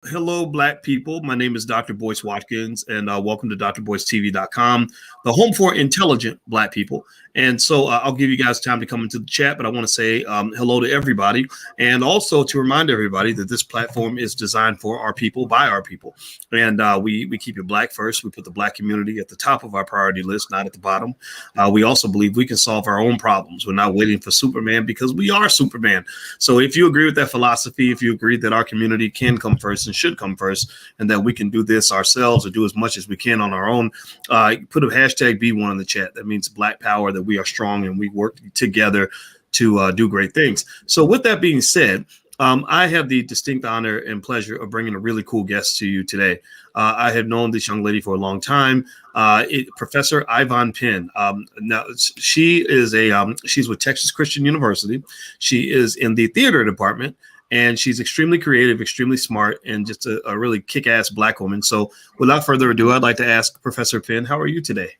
Hello, Black people. My name is Dr. Boyce Watkins, and welcome to drboycetv.com, the home for intelligent Black people. And so I'll give you guys time to come into the chat, but I want to say hello to everybody, and also to remind everybody that this platform is designed for our people, by our people. And we keep it Black first. We put the Black community at the top of our priority list, not at the bottom. We also believe we can solve our own problems. We're not waiting for Superman because we are Superman. So if you agree with that philosophy, if you agree that our community can come first and should come first, and that we can do this ourselves or do as much as we can on our own, put a hashtag B1 in the chat. That means Black power, that we are strong and we work together to do great things. So with that being said, I have the distinct honor and pleasure of bringing a really cool guest to you today. I have known this young lady for a long time, Professor Ayvaunn Penn. Now she is she's with Texas Christian University. She is in the theater department, and she's extremely creative, extremely smart, and just a really kick-ass Black woman. So without further ado, I'd like to ask Professor Penn, how are you today?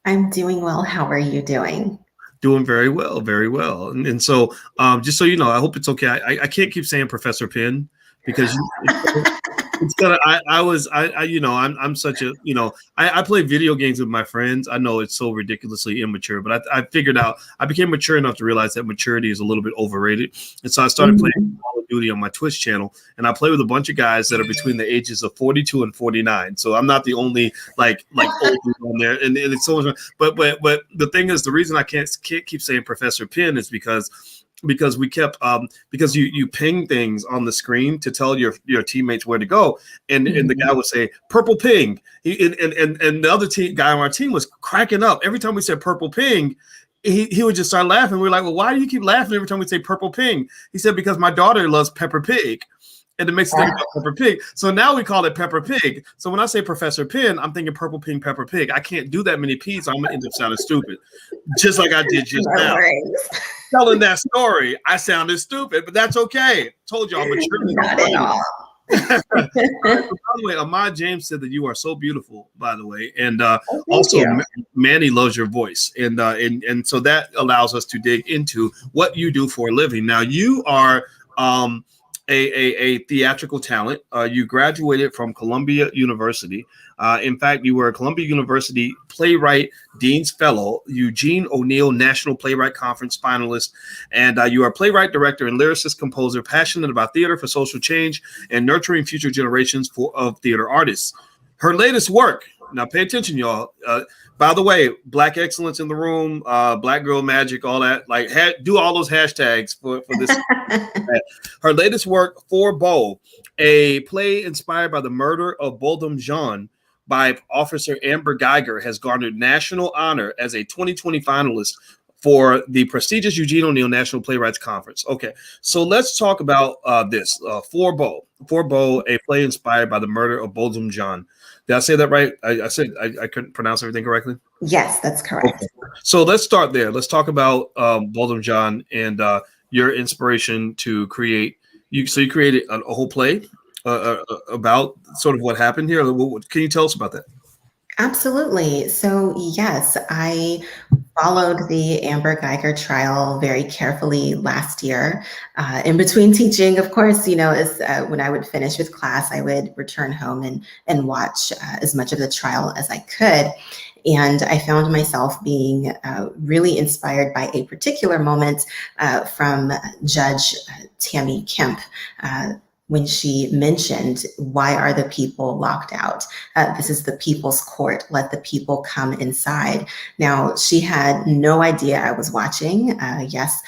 I'm doing well. How are you doing? Doing very well, very well. And so just so you know, I hope it's okay. I can't keep saying Professor Penn because it's gonna, I'm such a, I play video games with my friends. I know it's so ridiculously immature, but I figured out, I became mature enough to realize that maturity is a little bit overrated. And so I started playing Call of Duty on my Twitch channel, and I play with a bunch of guys that are between the ages of 42 and 49. So I'm not the only like old dude on there. And it's so much, but the thing is, the reason I can't keep saying Professor Penn is because we kept because you ping things on the screen to tell your teammates where to go, and the guy would say purple ping, and the other guy on our team was cracking up every time we said purple ping. He would just start laughing. We were like, well, why do you keep laughing every time we say purple ping? He said, because my daughter loves Pepper Pig. And it makes it think about Pepper Pig. So now we call it Pepper Pig. So when I say Professor Penn, I'm thinking purple ping, Pepper Pig. I can't do that many P's. I'm gonna end up sounding stupid, just like I did just now. Telling that story, I sounded stupid, but that's okay. Told y'all, maturity. Not at all. By the way, Ahmad James said that you are so beautiful, by the way, and also Manny loves your voice, and so that allows us to dig into what you do for a living. Now you are a theatrical talent. You graduated from Columbia University. In fact, you were a Columbia University Playwright Dean's Fellow, Eugene O'Neill National Playwright Conference finalist, and you are playwright, director, and lyricist composer, passionate about theater for social change and nurturing future generations of theater artists. Her latest work, now pay attention, y'all. By the way, Black excellence in the room, Black girl magic, all that. Like, do all those hashtags for this. Her latest work, Four Beau, a play inspired by the murder of Botham by Officer Amber Guyger, has garnered national honor as a 2020 finalist for the prestigious Eugene O'Neill National Playwrights Conference. Okay, so let's talk about this. Four Beau, a play inspired by the murder of Botham Jean. Did I say that right? I said I couldn't pronounce everything correctly? Yes, that's correct. Okay. So let's start there. Let's talk about Botham Jean and your inspiration to create. So you created a whole play about sort of what happened here. Can you tell us about that? Absolutely. So yes, I followed the Amber Guyger trial very carefully last year. In between teaching, of course, is when I would finish with class, I would return home and watch as much of the trial as I could. And I found myself being really inspired by a particular moment from Judge Tammy Kemp, when she mentioned, why are the people locked out? This is the people's court. Let the people come inside. Now, she had no idea I was watching. Yes,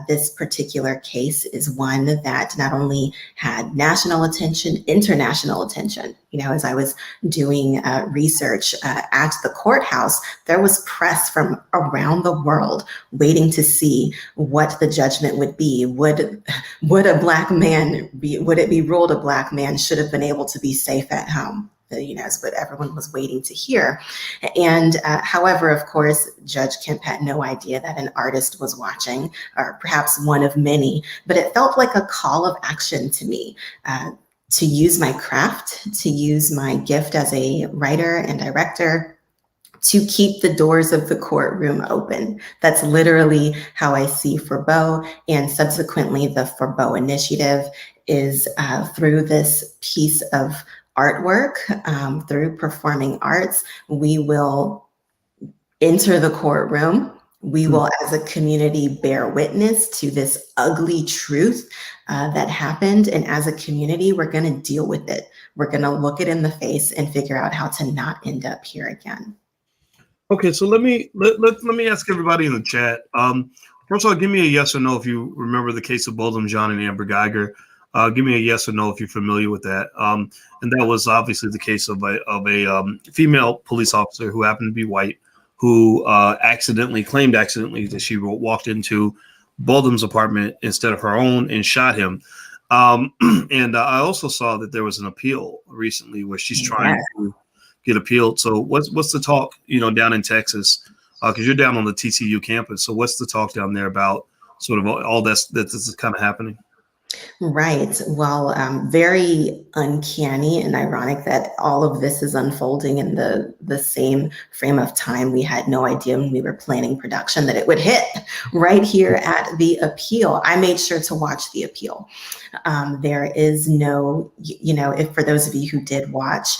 this particular case is one that not only had national attention, international attention. As I was doing research at the courthouse, there was press from around the world waiting to see what the judgment would be. Would a Black man would it be ruled a Black man should have been able to be safe at home? Is what everyone was waiting to hear. And however, of course, Judge Kemp had no idea that an artist was watching, or perhaps one of many, but it felt like a call of action to me. To use my craft, to use my gift as a writer and director, to keep the doors of the courtroom open. That's literally how I see Four Beau, and subsequently the Four Beau initiative is through this piece of artwork, through performing arts, we will enter the courtroom. We will, as a community, bear witness to this ugly truth that happened. And as a community, we're going to deal with it. We're going to look it in the face and figure out how to not end up here again. Okay, so let me ask everybody in the chat. First of all, give me a yes or no if you remember the case of Botham Jean and Amber Guyger. Give me a yes or no if you're familiar with that. And that was obviously the case of a female police officer who happened to be white, who claimed accidentally that she walked into Botham's apartment instead of her own and shot him. And I also saw that there was an appeal recently where she's trying to get appealed. So what's the talk, down in Texas? Because you're down on the TCU campus. So what's the talk down there about sort of all this is kind of happening? Right. Well, very uncanny and ironic that all of this is unfolding in the same frame of time. We had no idea when we were planning production that it would hit right here at the appeal. I made sure to watch the appeal. There is no, if for those of you who did watch,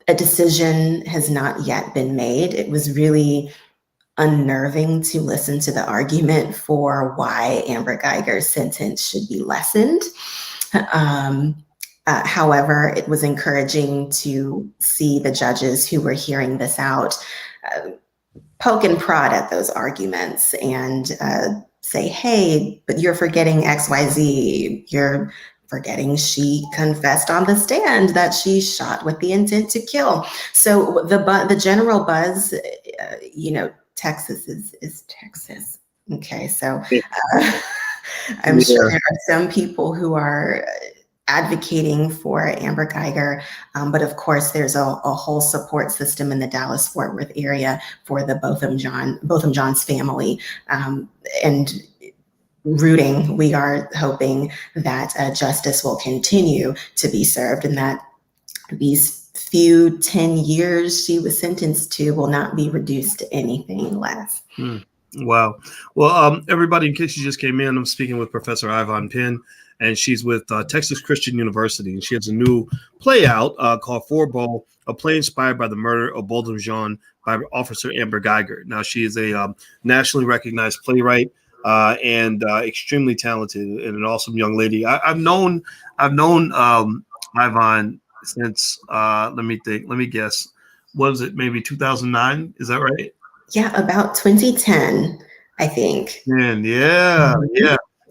a decision has not yet been made. It was really unnerving to listen to the argument for why Amber Guyger's sentence should be lessened. However, it was encouraging to see the judges who were hearing this out poke and prod at those arguments and say, hey, but you're forgetting XYZ. You're forgetting she confessed on the stand that she shot with the intent to kill. So the general buzz, Texas is Texas. Okay, so I'm sure there are some people who are advocating for Amber Guyger, but of course there's a whole support system in the Dallas-Fort Worth area for the Botham Jean's family, and rooting. We are hoping that justice will continue to be served and that these few 10 years she was sentenced to will not be reduced to anything less. Wow. Well, everybody, in case you just came in, I'm speaking with Professor Ayvaunn Penn, and she's with Texas Christian University, and she has a new play out called Four Beau, a play inspired by the murder of Botham Jean by Officer Amber Guyger. Now, she is a nationally recognized playwright and extremely talented and an awesome young lady. I've known Ayvaunn since let me guess, was it maybe 2009? Is that right? Yeah, about 2010, I think. Man, yeah.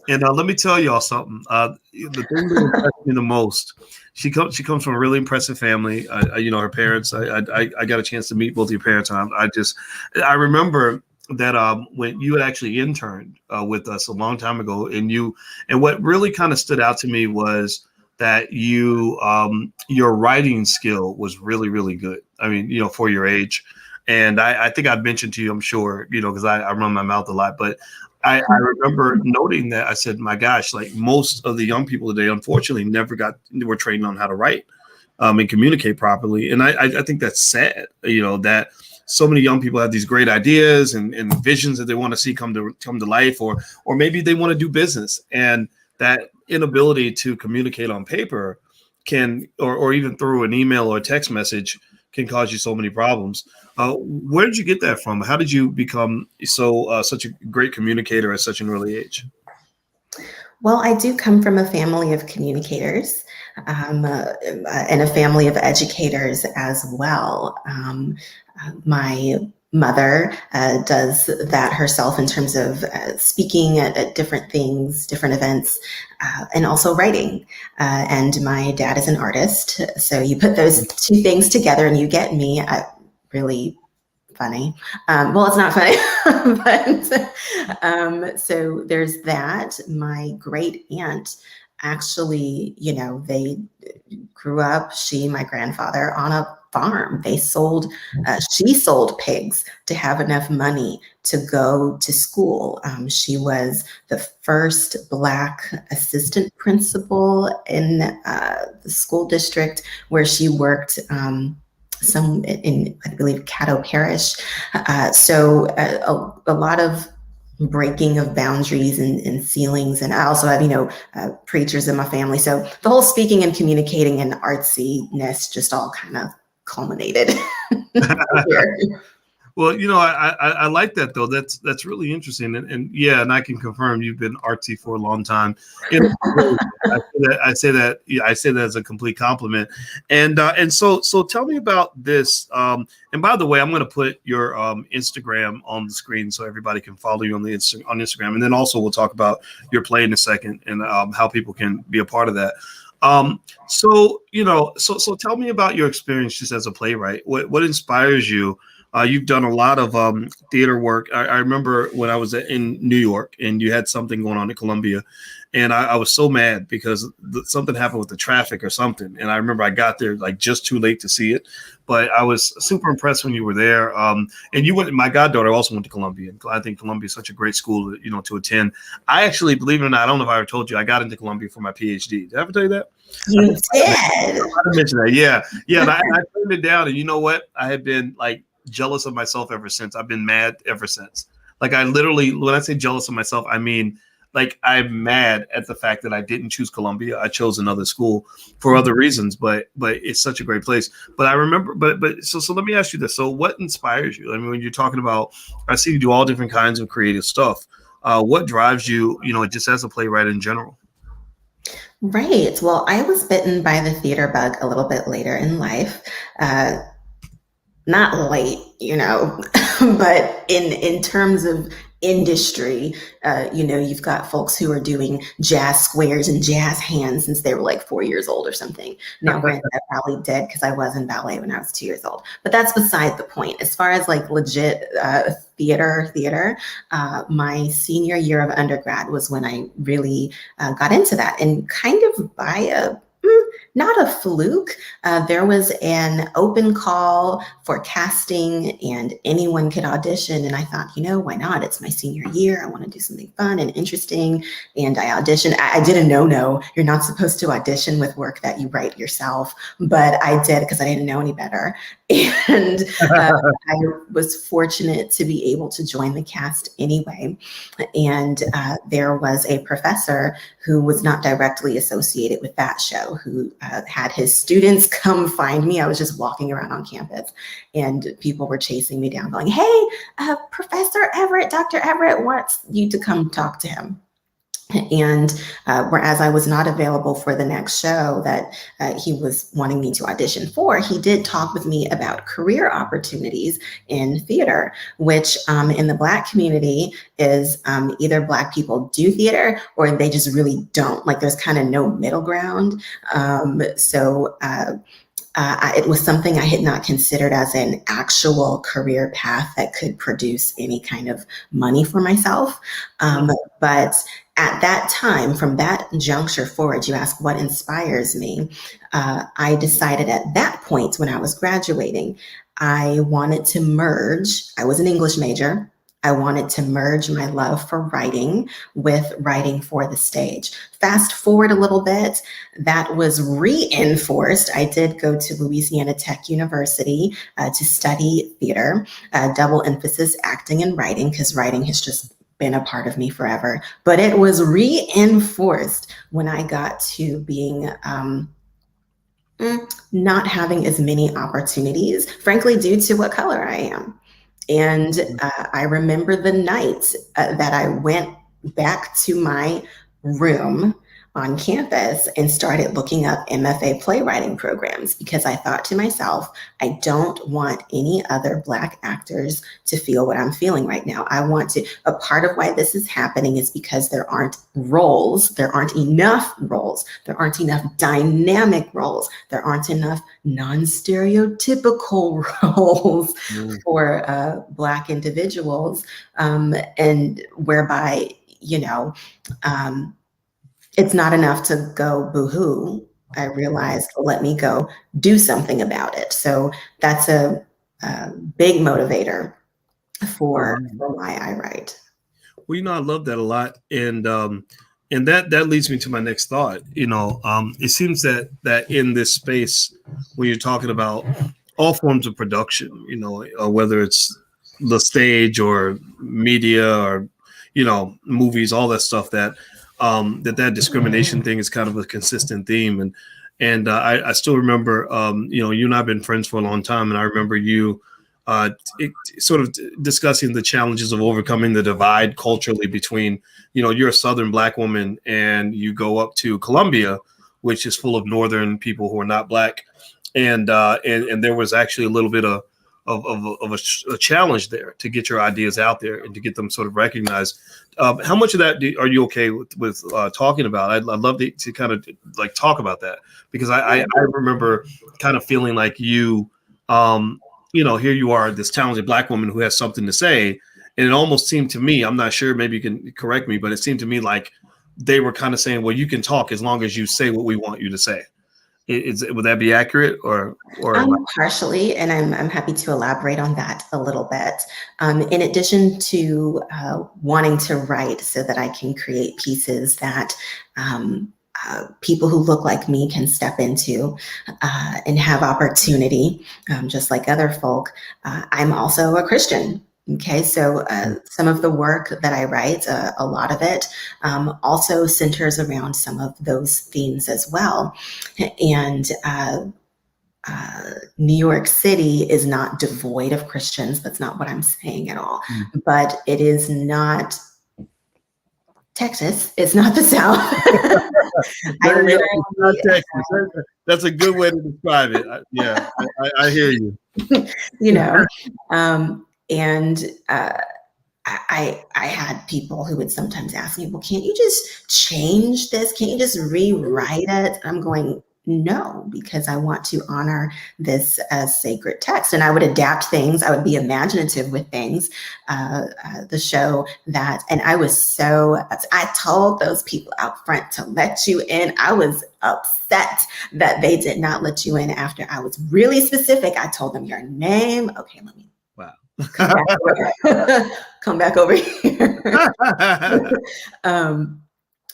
And let me tell y'all something. The thing that impressed me the most, she comes from a really impressive family. Her parents. I got a chance to meet both your parents. And I remember that when you had actually interned with us a long time ago, and what really kind of stood out to me was that your writing skill was really, really good. I mean, for your age. And I think I've mentioned to you, I'm sure, because I run my mouth a lot, but I remember noting that. I said, my gosh, like most of the young people today, unfortunately, were trained on how to write and communicate properly. And I think that's sad, that so many young people have these great ideas and visions that they want to see come to life, or maybe they want to do business, and that inability to communicate on paper can, or even through an email or a text message, can cause you so many problems. Where did you get that from? How did you become such a great communicator at such an early age? Well, I do come from a family of communicators and a family of educators as well. My mother does that herself in terms of speaking at different things, different events, and also writing. And my dad is an artist. So you put those two things together and you get me. Really funny. Well, it's not funny, but so there's that. My great aunt actually, they grew up, my grandfather, on a farm. She sold pigs to have enough money to go to school. She was the first Black assistant principal in the school district where she worked some in, I believe, Caddo Parish. So a lot of breaking of boundaries and ceilings. And I also have, preachers in my family. So the whole speaking and communicating and artsiness just all kind of culminated here. Well, I like that though. That's really interesting, and yeah, and I can confirm you've been artsy for a long time. I say that as a complete compliment. And so tell me about this. And by the way, I'm going to put your Instagram on the screen so everybody can follow you on Instagram, and then also we'll talk about your play in a second and how people can be a part of that. So tell me about your experience just as a playwright. What inspires you? You've done a lot of theater work. I remember when I was in New York and you had something going on in Columbia, and I was so mad because something happened with the traffic or something. And I remember I got there like just too late to see it, but I was super impressed when you were there. And you went. My goddaughter also went to Columbia, and I think Columbia is such a great school to attend. I actually, believe it or not, I don't know if I ever told you, I got into Columbia for my PhD. Did I ever tell you that? You did. I mentioned that. Yeah. And I turned it down, and you know what? I had been like jealous of myself ever since. I've been mad ever since. Like I literally, when I say jealous of myself, I mean like I'm mad at the fact that I didn't choose Columbia. I chose another school for other reasons, but it's such a great place. But I remember, so let me ask you this. So what inspires you? I mean, when you're talking about, I see you do all different kinds of creative stuff. What drives you, just as a playwright in general? Right. Well, I was bitten by the theater bug a little bit later in life. Not late, but in terms of industry, you've got folks who are doing jazz squares and jazz hands since they were like 4 years old or something. Now, granted, I probably did because I was in ballet when I was 2 years old, but that's beside the point. As far as like legit theater, my senior year of undergrad was when I really got into that, and kind of by not a fluke. There was an open call for casting and anyone could audition. And I thought, why not? It's my senior year. I want to do something fun and interesting. And I auditioned. I did a no. You're not supposed to audition with work that you write yourself. But I did because I didn't know any better. And I was fortunate to be able to join the cast anyway. And there was a professor who was not directly associated with that show, who had his students come find me. I was just walking around on campus and people were chasing me down going, hey, Professor Everett, Dr. Everett wants you to come talk to him. And whereas I was not available for the next show that he was wanting me to audition for, he did talk with me about career opportunities in theater, which in the Black community is either Black people do theater or they just really don't. Like there's kind of no middle ground. It was something I had not considered as an actual career path that could produce any kind of money for myself. But at that time, from that juncture forward, you ask what inspires me. I decided at that point when I was graduating, I wanted to merge. I was an English major. I wanted to merge my love for writing with writing for the stage. Fast forward a little bit, that was reinforced. I did go to Louisiana Tech University to study theater, double emphasis acting and writing, because writing has just been a part of me forever. But it was reinforced when I got to being not having as many opportunities, frankly, due to what color I am. And I remember the night that I went back to my room on campus and started looking up MFA playwriting programs because I thought to myself, I don't want any other Black actors to feel what I'm feeling right now. A part of why this is happening is because there aren't roles, there aren't enough roles, there aren't enough dynamic roles, there aren't enough non-stereotypical roles for Black individuals, and whereby, it's not enough to go boo-hoo. I realized, let me go do something about it. So that's a big motivator for why I write. Well, I love that a lot. And that leads me to my next thought. It seems that in this space, when you're talking about all forms of production, whether it's the stage or media or, movies, all that stuff, that discrimination thing is kind of a consistent theme. And I still remember, you and I have been friends for a long time. And I remember you sort of discussing the challenges of overcoming the divide culturally between, you're a Southern Black woman and you go up to Columbia, which is full of Northern people who are not Black. And there was actually a little bit of a challenge there to get your ideas out there and to get them sort of recognized. How much of that are you okay with talking about? I'd love to kind of like talk about that, because I remember kind of feeling like you, here you are, this talented Black woman who has something to say. And it almost seemed to me, I'm not sure, maybe you can correct me, but it seemed to me like they were kind of saying, well, you can talk as long as you say what we want you to say. Would that be accurate or partially, and I'm happy to elaborate on that a little bit. In addition to wanting to write so that I can create pieces that people who look like me can step into and have opportunity, just like other folk, I'm also a Christian. Okay, so some of the work that I write, a lot of it also centers around some of those themes as well. And New York City is not devoid of Christians. That's not what I'm saying at all. But it is not Texas. It's not the South. Not Texas. That's a good way to describe it. Yeah, I hear you. And I had people who would sometimes ask me, well, can't you just change this? Can't you just rewrite it? I'm going, no, because I want to honor this as sacred text. And I would adapt things. I would be imaginative with things. The show that, and I told those people out front to let you in. I was upset that they did not let you in after I was really specific. I told them your name. Okay, let me. Come back over here.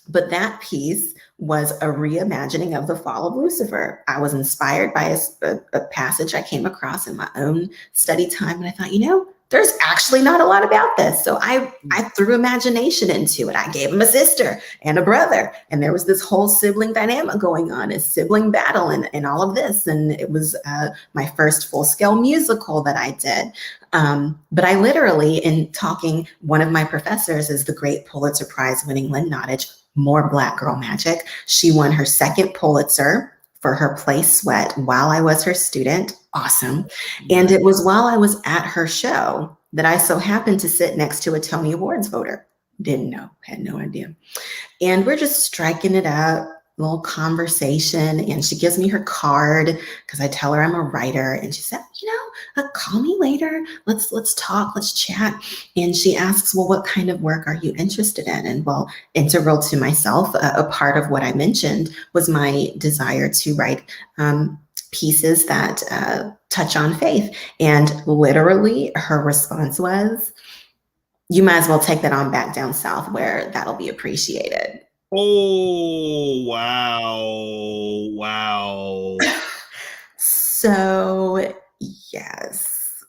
But that piece was a reimagining of the fall of Lucifer. I was inspired by a passage I came across in my own study time. And I thought, there's actually not a lot about this. So I threw imagination into it. I gave him a sister and a brother. And there was this whole sibling dynamic going on, a sibling battle and all of this. And it was my first full-scale musical that I did. But I literally, in talking, one of my professors is the great Pulitzer Prize winning Lynn Nottage, more Black girl magic. She won her second Pulitzer for her play Sweat while I was her student. Awesome. And it was while I was at her show that I so happened to sit next to a Tony Awards voter. Didn't know, had no idea. And we're just striking it up, little conversation. And she gives me her card because I tell her I'm a writer. And she said, call me later. Let's talk, let's chat. And she asks, well, what kind of work are you interested in? And well, integral to myself, a part of what I mentioned was my desire to write pieces that touch on faith. And literally her response was, you might as well take that on back down south where that'll be appreciated. Oh, wow. So, yes.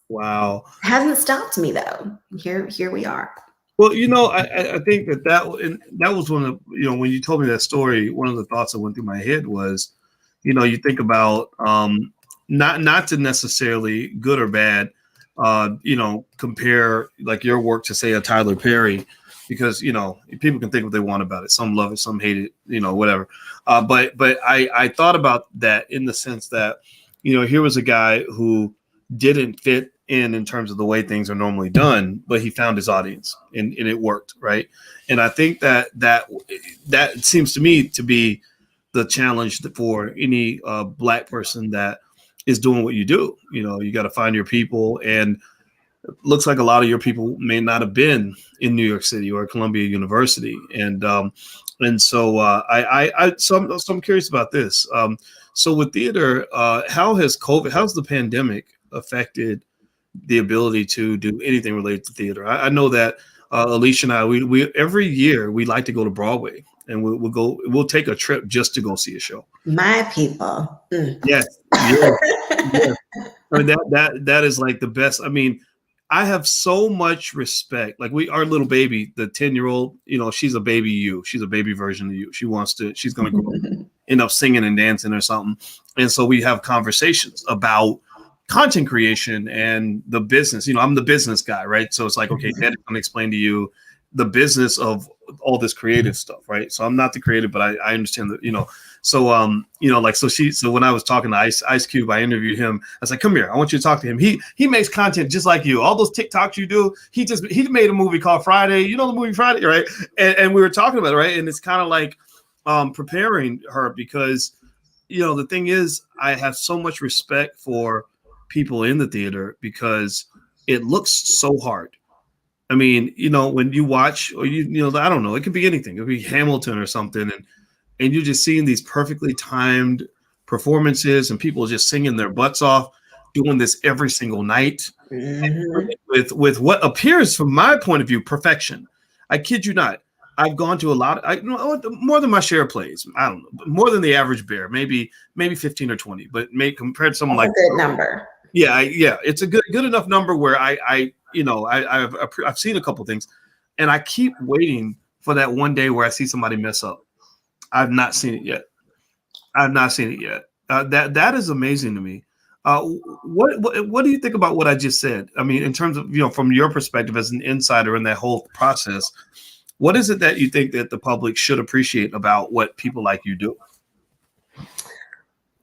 Wow. It hasn't stopped me though. Here we are. Well, I think that was one of, when you told me that story, one of the thoughts that went through my head was, you think about not to necessarily good or bad, compare like your work to say a Tyler Perry, because people can think what they want about it. Some love it, some hate it, whatever. But I thought about that in the sense that here was a guy who didn't fit in terms of the way things are normally done, but he found his audience and it worked, right? And I think that seems to me to be the challenge for any Black person that is doing what you do. You got to find your people, and it looks like a lot of your people may not have been in New York City or Columbia University, and so I'm curious about this. So with theater, how's the pandemic affected the ability to do anything related to theater? I know that Alicia and I, we every year we like to go to Broadway, and we'll take a trip just to go see a show. My people. Yes. Yeah. Yeah. I mean, that is like the best. I mean, I have so much respect. Like our little baby, the 10-year-old, she's a baby you. She's a baby version of you. She's going to grow, end up singing and dancing or something. And so we have conversations about content creation and the business. I'm the business guy, right? So it's like, okay, Daddy's going to explain to you the business of all this creative stuff, right? So I'm not the creative, but I understand that, So, so when I was talking to Ice Cube, I interviewed him. I was like, come here, I want you to talk to him. He makes content just like you. All those TikToks you do, he made a movie called Friday. You know the movie Friday, right? And we were talking about it, right? And it's kind of like preparing her because, the thing is, I have so much respect for people in the theater because it looks so hard. I mean, when you watch or I don't know, it could be anything. It could be Hamilton or something. And you're just seeing these perfectly timed performances and people just singing their butts off, doing this every single night with what appears, from my point of view, perfection. I kid you not. I've gone to a lot more than my share of plays. I don't know, more than the average bear, maybe 15 or 20, but compared to someone That's like a good number. Yeah, it's a good enough number where I've seen a couple things, and I keep waiting for that one day where I see somebody mess up. I've not seen it yet. That is amazing to me. What do you think about what I just said? I mean, in terms of from your perspective as an insider in that whole process, what is it that you think that the public should appreciate about what people like you do?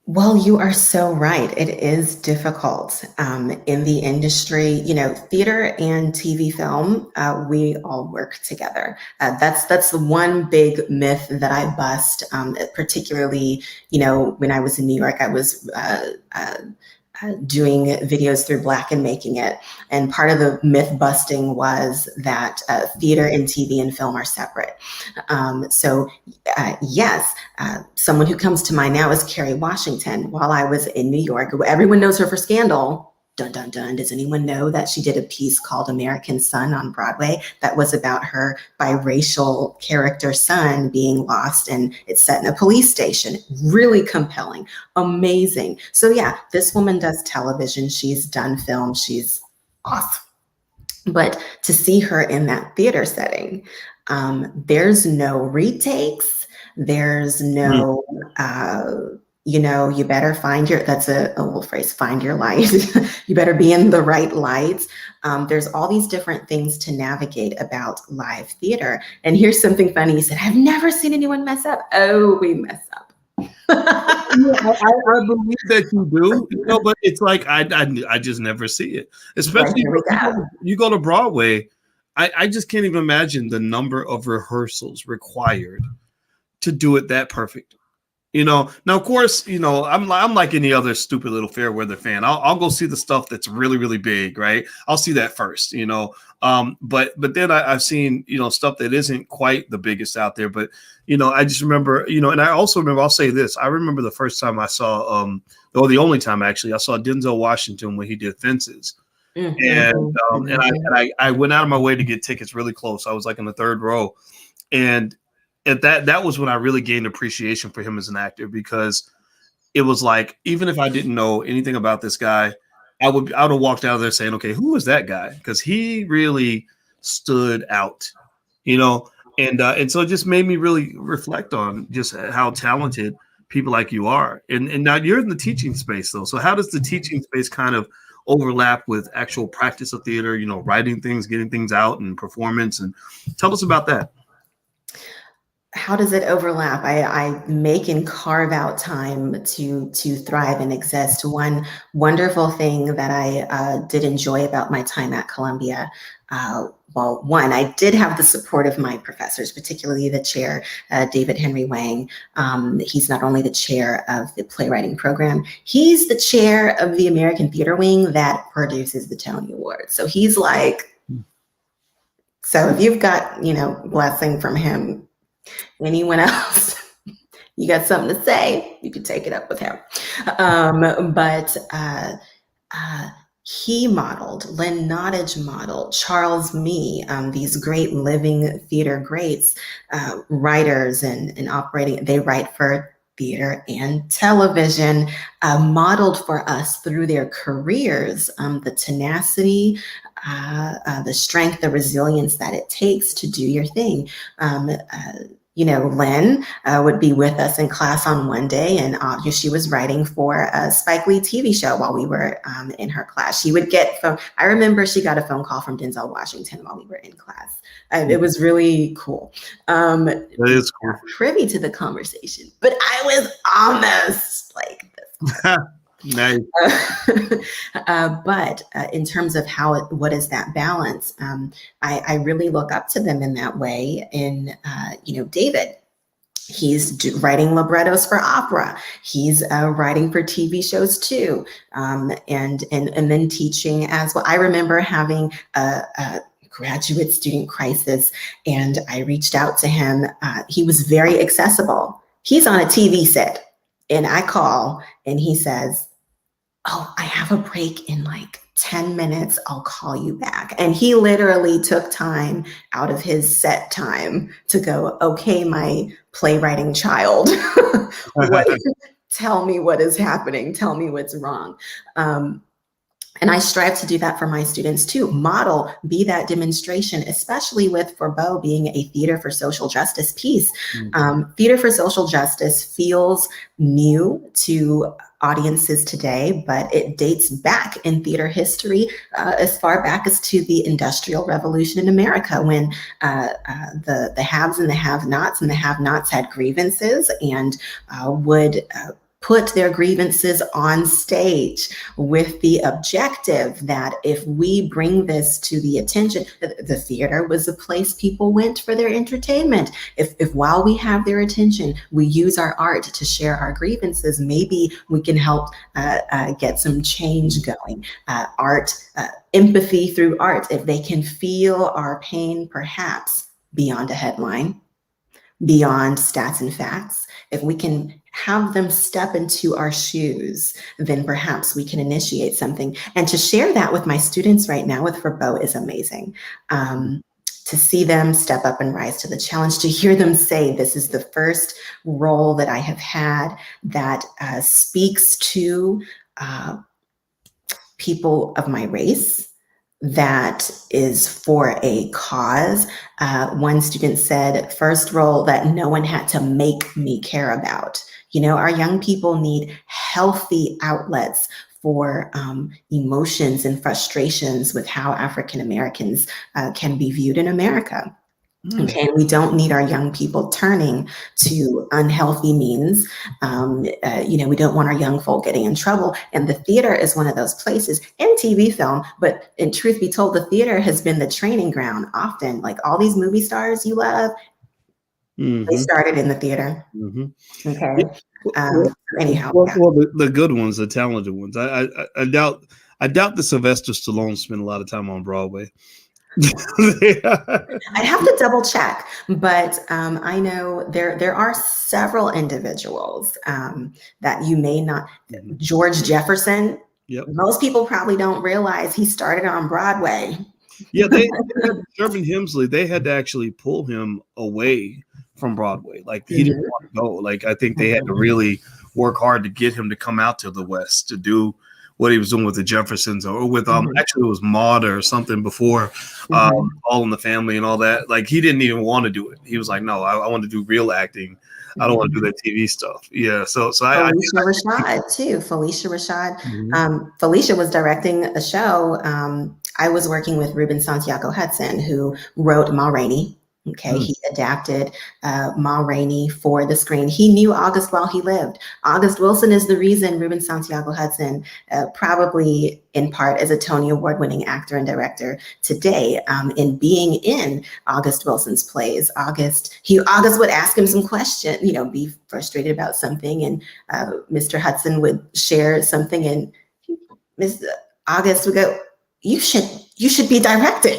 Well, you are so right. It is difficult in the industry. Theater and TV film, we all work together. That's the one big myth that I bust, particularly, when I was in New York, I was doing videos through Black and Making It. And part of the myth busting was that theater and TV and film are separate. Yes, someone who comes to mind now is Kerry Washington. While I was in New York, everyone knows her for Scandal. Dun, dun, dun. Does anyone know that she did a piece called American Son on Broadway that was about her biracial character son being lost, and it's set in a police station? Really compelling, amazing. So yeah, this woman does television. She's done film. She's awesome. But to see her in that theater setting, there's no retakes. There's no, you better find that's a old phrase, find your light. You better be in the right lights. There's all these different things to navigate about live theater. And here's something funny. You said, I've never seen anyone mess up. Oh, we mess up. I believe that you do, but it's like I just never see it. Especially you go to Broadway. I just can't even imagine the number of rehearsals required to do it that perfect. Now of course, I'm like any other stupid little fair weather fan. I'll go see the stuff that's really, really big, right? I'll see that first, but then I've seen, stuff that isn't quite the biggest out there. But, I just remember, and I also remember, I'll say this. I remember the first time I saw, or the only time actually, I saw Denzel Washington when he did Fences. Mm-hmm. And I went out of my way to get tickets really close. I was like in the third row. And that was when I really gained appreciation for him as an actor, because it was like, even if I didn't know anything about this guy, I would have walked out of there saying, okay, who is that guy? Because he really stood out, and so it just made me really reflect on just how talented people like you are. And now you're in the teaching space though. So how does the teaching space kind of overlap with actual practice of theater, writing things, getting things out, and performance? And tell us about that. How does it overlap? I make and carve out time to thrive and exist. One wonderful thing that I did enjoy about my time at Columbia, one, I did have the support of my professors, particularly the chair, David Henry Wang. He's not only the chair of the playwriting program, he's the chair of the American Theater Wing that produces the Tony Awards. So he's like, so if you've got, blessing from him, anyone else, you got something to say, you can take it up with him. But he modeled, Lynn Nottage modeled, Charles Mee, these great living theater greats, writers and operating, they write for theater and television, modeled for us through their careers, the tenacity, the strength, the resilience that it takes to do your thing. Lynn would be with us in class on one day, and she was writing for a Spike Lee TV show while we were in her class. She would get I remember she got a phone call from Denzel Washington while we were in class. It was really cool. That is cool. Privy to the conversation, but I was almost like this. Nice. But in terms of what is that balance? I really look up to them in that way. In David, he's writing librettos for opera. He's writing for TV shows too, and then teaching as well. I remember having a graduate student crisis, and I reached out to him. He was very accessible. He's on a TV set, and I call, and he says, "Oh, I have a break in like 10 minutes. I'll call you back." And he literally took time out of his set time to go, "Okay, my playwriting child, tell me what is happening. Tell me what's wrong." And I strive to do that for my students too. Model, be that demonstration, especially with Four Beau being a theater for social justice piece. Theater for social justice feels new to audiences today, but it dates back in theater history as far back as to the Industrial Revolution in America, when the haves and the have-nots had grievances and would put their grievances on stage with the objective that if we bring this to the attention, the theater was a place people went for their entertainment. If while we have their attention, we use our art to share our grievances, maybe we can help get some change going. Art, empathy through art, if they can feel our pain, perhaps beyond a headline, beyond stats and facts, if we can have them step into our shoes, then perhaps we can initiate something. And to share that with my students right now with Four Beau is amazing. To see them step up and rise to the challenge, to hear them say, "This is the first role that I have had that speaks to people of my race, that is for a cause." One student said, "First role that no one had to make me care about." Our young people need healthy outlets for emotions and frustrations with how African Americans can be viewed in America. Okay, and we don't need our young people turning to unhealthy means. We don't want our young folk getting in trouble. And the theater is one of those places, and TV film, but in truth be told, the theater has been the training ground often. Like all these movie stars you love, they started in the theater. Okay. Anyhow. Well, the good ones, the talented ones. I doubt that Sylvester Stallone spent a lot of time on Broadway. I'd have to double check, but I know there are several individuals that you may not. George Jefferson. Yep. Most people probably don't realize he started on Broadway. Yeah, they Sherman Hemsley, they had to actually pull him away from Broadway. Like he didn't want to go. Like I think they had to really work hard to get him to come out to the West to do what he was doing with the Jeffersons, or with actually it was Maude or something before All in the Family and all that. Like he didn't even want to do it. He was like, "No, I want to do real acting. I don't want to do that TV stuff." Yeah. So Felicia Rashad too. Felicia Rashad. Felicia was directing a show. I was working with Ruben Santiago Hudson, who wrote Ma Rainey. Okay, he adapted Ma Rainey for the screen. He knew August while he lived. August Wilson is the reason Ruben Santiago Hudson, probably in part as a Tony Award-winning actor and director today, in being in August Wilson's plays. August would ask him some questions, be frustrated about something, and Mr. Hudson would share something, and Mr. August would go, you should be directing."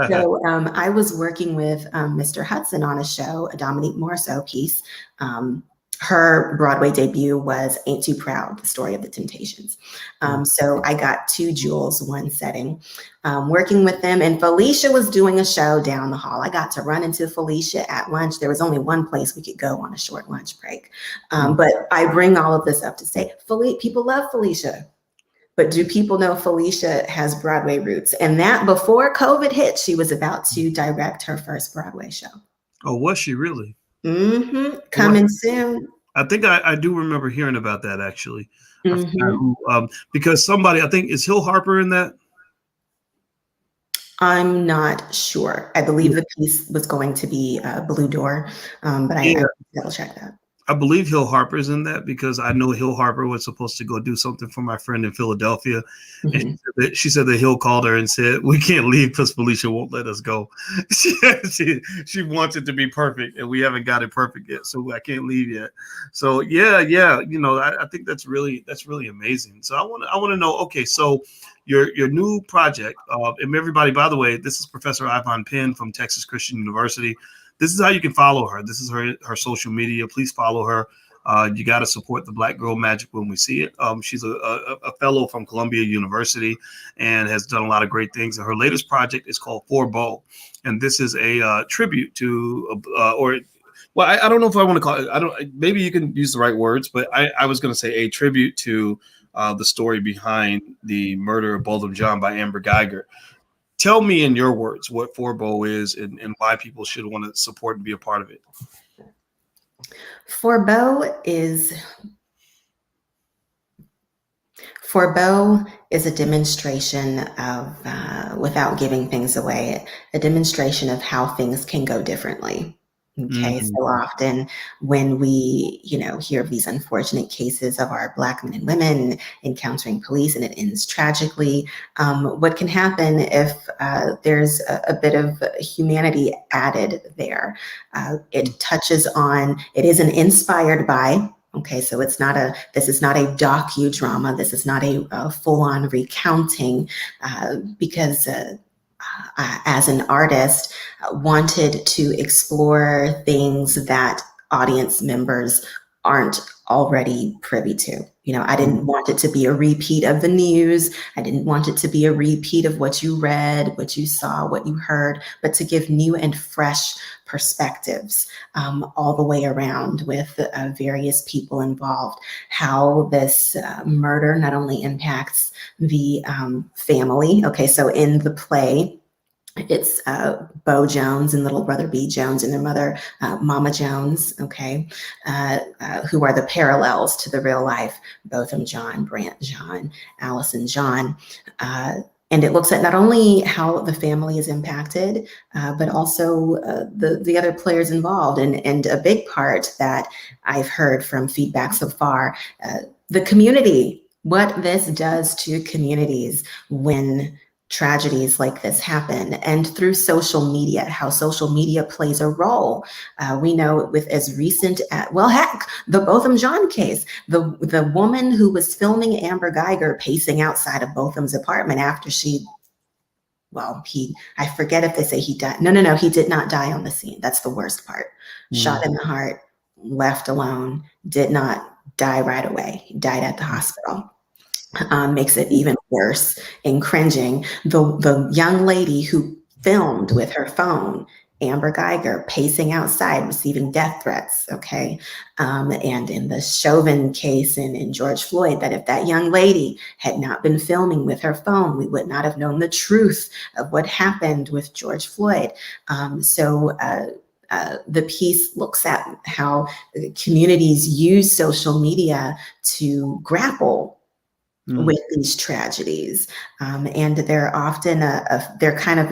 So I was working with Mr. Hudson on a show, a Dominique Morisseau piece, her Broadway debut was Ain't Too Proud, the story of the Temptations. So I got 2 jewels, 1 setting, working with them. And Felicia was doing a show down the hall. I got to run into Felicia at lunch. There was only one place we could go on a short lunch break. But I bring all of this up to say, people love Felicia. But do people know Felicia has Broadway roots? And that before COVID hit, she was about to direct her first Broadway show. Oh, was she really? Coming soon. I think I do remember hearing about that, actually. Because somebody, I think, is Hill Harper in that? I'm not sure. I believe the piece was going to be Blue Door, but I double check that. I believe Hill Harper's in that, because I know Hill Harper was supposed to go do something for my friend in Philadelphia. And she said that Hill called her and said, we can't leave because Felicia won't let us go. She wants it to be perfect, and we haven't got it perfect yet, so I can't leave yet. So yeah, you know, I think that's really amazing. So I want to know, okay, so your new project, and everybody, by the way, this is Professor Ayvaunn Penn from Texas Christian University. This is how you can follow her. This is her social media. Please follow her. You got to support the Black Girl Magic when we see it. She's a fellow from Columbia University and has done a lot of great things. And her latest project is called Four Beau. And this is a tribute to, I don't know if I want to call it, maybe you can use the right words, but I was going to say a tribute to the story behind the murder of Botham Jean by Amber Guyger. Tell me in your words what Four Beau is and why people should want to support and be a part of it. Four Beau is a demonstration of, without giving things away, a demonstration of how things can go differently. Okay, so often when we, hear of these unfortunate cases of our Black men and women encountering police and it ends tragically, what can happen if there's a bit of humanity added there? It touches on, it isn't inspired by. Okay, so this is not a docudrama. This is not a full-on recounting, because as an artist, wanted to explore things that audience members aren't already privy to. I didn't want it to be a repeat of the news. I didn't want it to be a repeat of what you read, what you saw, what you heard, but to give new and fresh perspectives all the way around with various people involved, how this murder not only impacts the family. Okay, so in the play, it's Beau Jones and little brother B Jones and their mother, Mama Jones, okay, who are the parallels to the real life Botham John, Brant John, Allison John. And it looks at not only how the family is impacted, but also the other players involved. And a big part that I've heard from feedback so far, the community, what this does to communities when tragedies like this happen, and through social media, how social media plays a role. We know with as recent, the Botham Jean case, the woman who was filming Amber Guyger pacing outside of Botham's apartment after I forget if they say he died. No, he did not die on the scene. That's the worst part. Shot in the heart, left alone, did not die right away. He died at the hospital. Makes it even worse and cringing. The young lady who filmed with her phone, Amber Guyger, pacing outside, receiving death threats, okay? And in the Chauvin case in George Floyd, that if that young lady had not been filming with her phone, we would not have known the truth of what happened with George Floyd. The piece looks at how communities use social media to grapple with these tragedies. And they're often they're kind of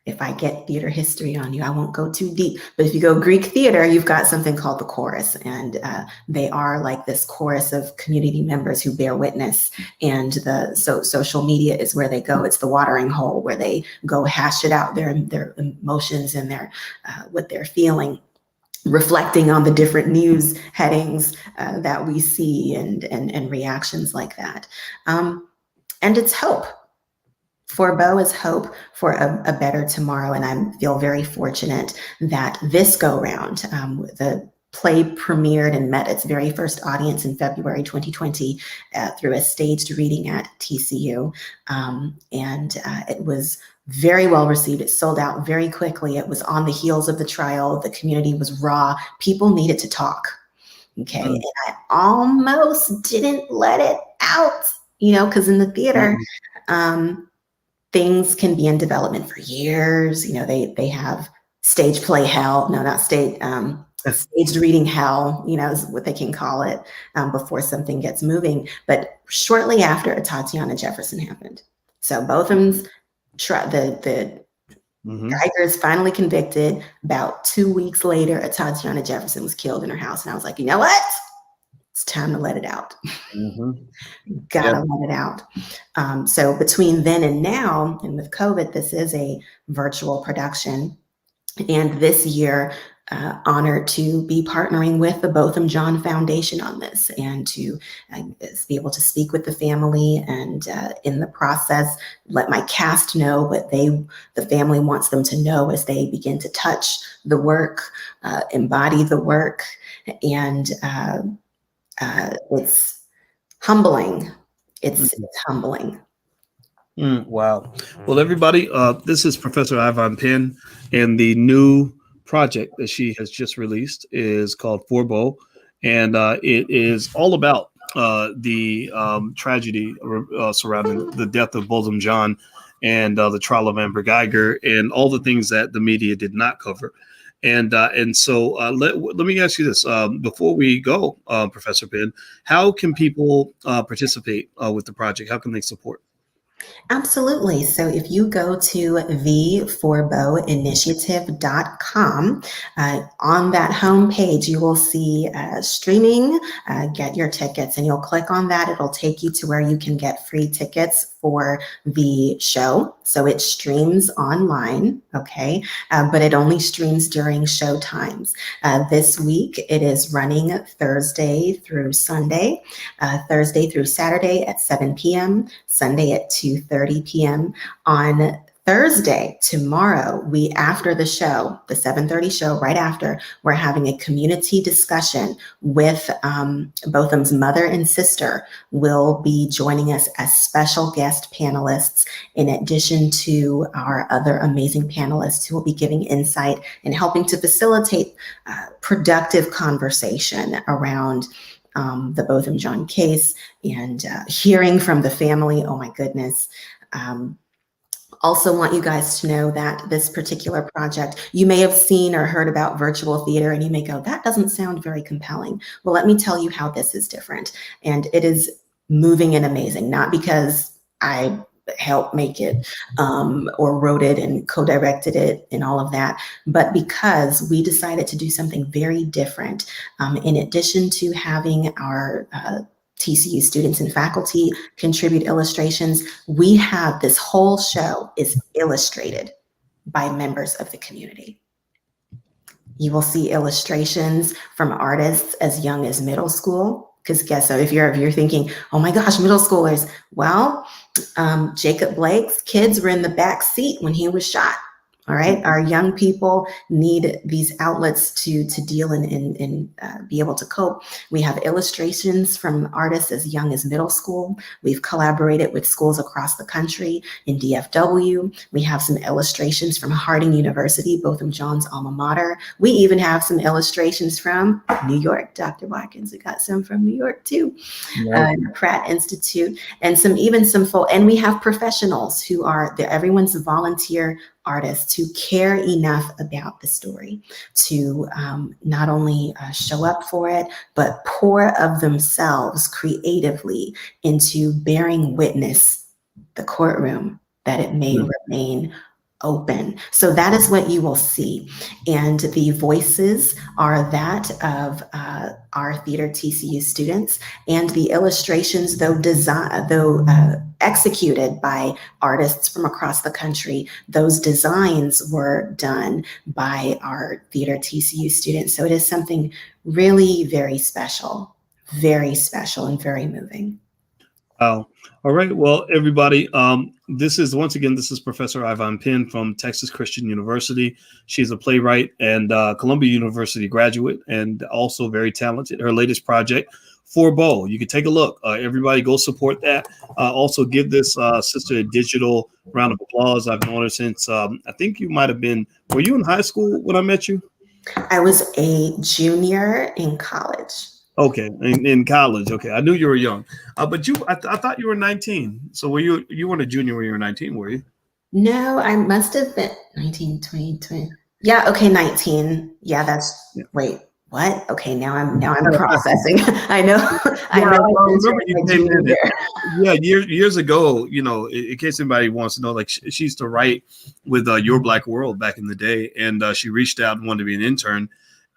if I get theater history on you, I won't go too deep, but if you go Greek theater, you've got something called the chorus, and they are like this chorus of community members who bear witness. And social media is where they go. It's the watering hole where they go hash it out, their emotions and their what they're feeling, reflecting on the different news headings that we see and reactions like that. And it's hope. Four Beau is hope for a better tomorrow. And I feel very fortunate that this go round, the play premiered and met its very first audience in February 2020 through a staged reading at TCU. And it was very well received. It sold out very quickly. It was on the heels of the trial. The community was raw. People needed to talk. Okay. And I almost didn't let it out, because in the theater, things can be in development for years. They have stage play hell. No, not stage. Staged reading hell, is what they can call it, before something gets moving. But shortly after, Tatiana Jefferson happened. So Botham's the Guyger is finally convicted. About 2 weeks later, Tatiana Jefferson was killed in her house. And I was like, you know what? It's time to let it out. Gotta let it out. So between then and now, and with COVID, this is a virtual production. And this year, honored to be partnering with the Botham John Foundation on this, and to be able to speak with the family, and in the process, let my cast know what the family wants them to know as they begin to touch the work, embody the work, and it's humbling. It's humbling. Wow. Well, everybody, this is Professor Ayvaunn Penn, and the new project that she has just released is called Four Beau, and it is all about the tragedy surrounding the death of Botham John, and the trial of Amber Guyger, and all the things that the media did not cover. And so let me ask you this before we go, Professor Penn. How can people participate with the project? How can they support? Absolutely. So if you go to the fourbeauinitiative.com, on that homepage, you will see streaming, get your tickets, and you'll click on that. It'll take you to where you can get free tickets for the show. So it streams online, okay? But it only streams during show times. This week, it is running Thursday through Sunday, Thursday through Saturday at 7 p.m., Sunday at 2:30 p.m. On Thursday, tomorrow, after the show, the 7:30 show, right after, we're having a community discussion with Botham's mother and sister will be joining us as special guest panelists, in addition to our other amazing panelists who will be giving insight and helping to facilitate productive conversation around the Botham John case, and hearing from the family. Oh my goodness. Also want you guys to know that this particular project, you may have seen or heard about virtual theater, and you may go, that doesn't sound very compelling. Well, let me tell you how this is different. And it is moving and amazing, not because I helped make it or wrote it and co-directed it and all of that, but because we decided to do something very different. In addition to having our TCU students and faculty contribute illustrations, we have this whole show is illustrated by members of the community. You will see illustrations from artists as young as middle school. Because guess so, if you're thinking, oh my gosh, middle schoolers. Well, Jacob Blake's kids were in the back seat when he was shot. All right, our young people need these outlets to deal and be able to cope. We have illustrations from artists as young as middle school. We've collaborated with schools across the country in DFW. We have some illustrations from Harding University, Botham John's alma mater. We even have some illustrations from New York. Dr. Watkins, we got some from New York too, Pratt Institute, and and we have professionals who are everyone's volunteer artists who care enough about the story to not only show up for it, but pour of themselves creatively into bearing witness the courtroom, that it may remain open. So that is what you will see. And the voices are that of our Theater TCU students, and the illustrations, though executed by artists from across the country, those designs were done by our Theater TCU students. So it is something really very special and very moving. Wow. All right. Well, everybody, this is Professor Ayvaunn Penn from Texas Christian University. She's a playwright and Columbia University graduate, and also very talented. Her latest project, Four Beau. You can take a look. Everybody, go support that. Also, give this sister a digital round of applause. I've known her since I think you might have been. Were you in high school when I met you? I was a junior in college. Okay, in college. Okay, I knew you were young, but I thought you were 19. So you weren't a junior when you were 19, were you? No, I must have been 19, 20, 20. Yeah, okay, 19. Yeah, wait, what? Okay, now I'm processing. I know. I remember you came in. Yeah, years ago, in case anybody wants to know, like she used to write with Your Black World back in the day, and she reached out and wanted to be an intern.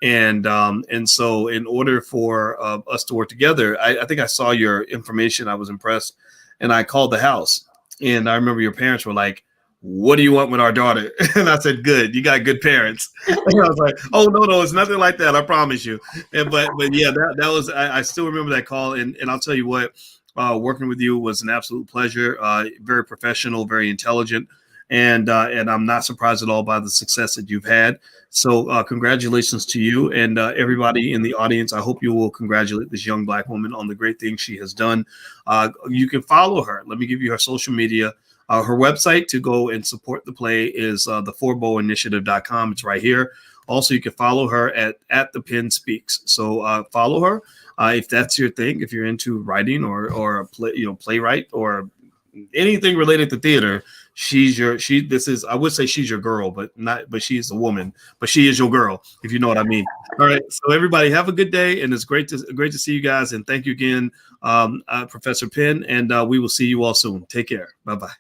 And so in order for us to work together, I think I saw your information. I was impressed, and I called the house. And I remember your parents were like, "What do you want with our daughter?" And I said, "Good, you got good parents." And I was like, "Oh no, it's nothing like that. I promise you." But yeah, that was I still remember that call. And I'll tell you what, working with you was an absolute pleasure. Very professional, very intelligent. And I'm not surprised at all by the success that you've had. So congratulations to you and everybody in the audience. I hope you will congratulate this young Black woman on the great things she has done. You can follow her. Let me give you her social media. Her website to go and support the play is the fourbeauinitiative.com. It's right here. Also, you can follow her at the Pen Speaks. So follow her if that's your thing. If you're into writing or a playwright or anything related to theater, I would say she's your girl, but she's a woman, but she is your girl, if you know what I mean. All right. So everybody have a good day. And it's great to see you guys. And thank you again, Professor Penn. And we will see you all soon. Take care. Bye-bye.